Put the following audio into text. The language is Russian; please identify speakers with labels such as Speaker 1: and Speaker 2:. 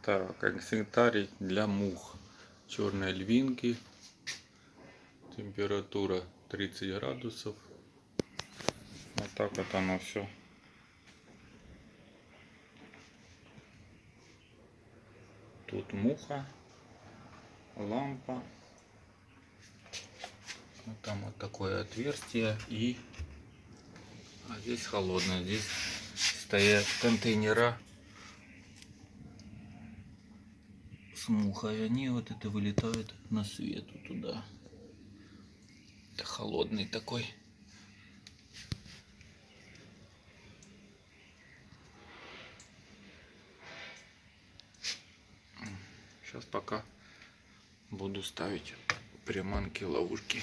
Speaker 1: Так, инструментарий для мух. Черные львинки. Температура 30 градусов. Вот так вот оно все. Тут муха, лампа. Вот там вот такое отверстие. А здесь холодно. Здесь стоят контейнера с мухой. Они вот это вылетают на свету туда. Это холодный такой. Сейчас пока буду ставить приманки, ловушки.